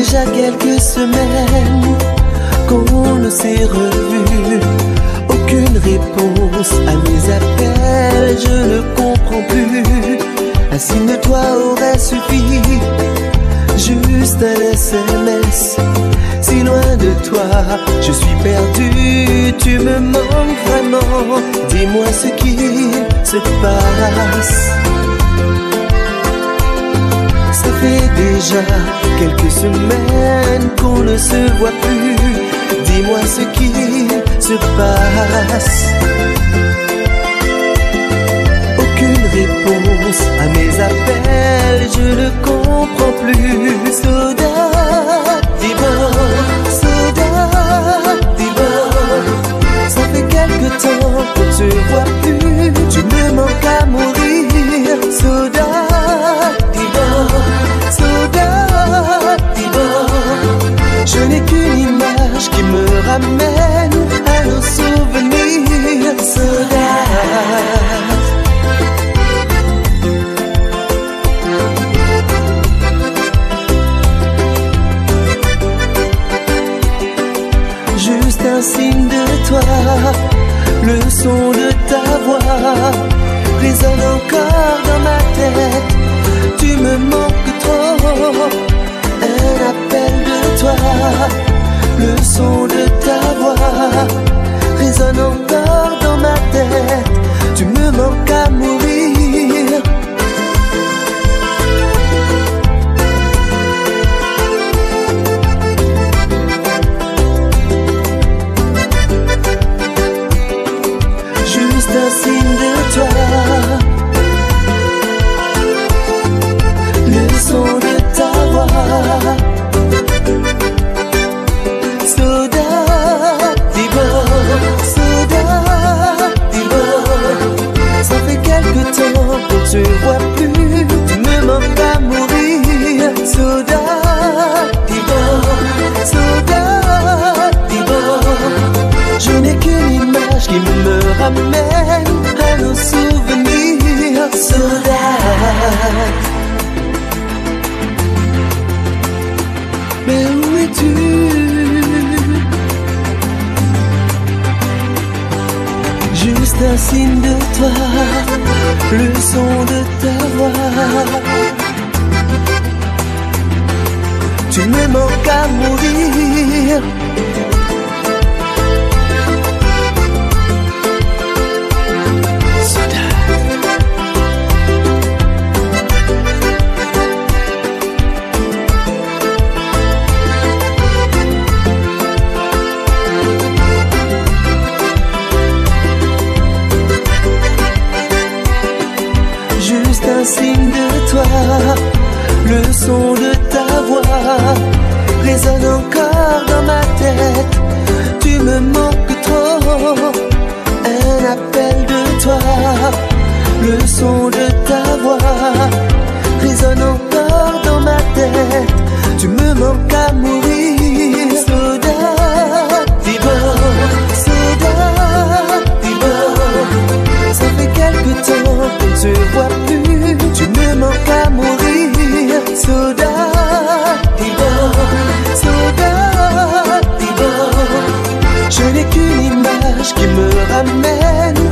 déjà quelques semaines qu'on ne s'est revu. Aucune réponse à mes appels, je ne comprends plus. Un signe de toi aurait suffi, juste un SMS. Si loin de toi, je suis perdu, tu me manques vraiment. Dis-moi ce qu'il se passe. Ça fait déjà quelques semaines qu'on ne se voit plus. Dis-moi ce qu'il se passe. Aucune réponse à mes appels, je ne comprends plus. Soda, dis-moi, Soda, dis-moi. Ça fait quelque temps qu'on ne se voit plus. Tu me manques à mourir. Soda, dis-moi, Soda, dis-moi. Je n'ai qu'une image qui me ramène à nos souvenirs. Soda. Juste un signe de toi, le son de ta voix résonne encore dans ma tête. Tu me manques trop, un appel de toi, le son de ta voix résonne encore dans ma tête. Tu me manques à mourir. Juste un signe de toi, le son de ta voix. Soda, dis-moi, Soda, dis-moi. Ça fait quelque temps qu'on ne se voit plus. Tu me manques à mourir. Soda, dis-moi, Soda, dis-moi. Je n'ai qu'une image qui me ramène à nos souvenirs. Soda. Mais où es-tu? Juste un signe de toi, le son de ta voix. Tu me manques à mourir. Un signe de toi, le son de ta voix résonne encore dans ma tête. Tu me manques trop, un appel de toi, le son de ta voix résonne encore dans ma tête. Tu me manques à mourir. Soda, dis-moi, Soda, dis-moi. Ça fait quelque temps qu'on ne se voit plus. Tu me manques à mourir. Soda, dis-moi, Soda, dis-moi. Je n'ai qu'une image qui me ramène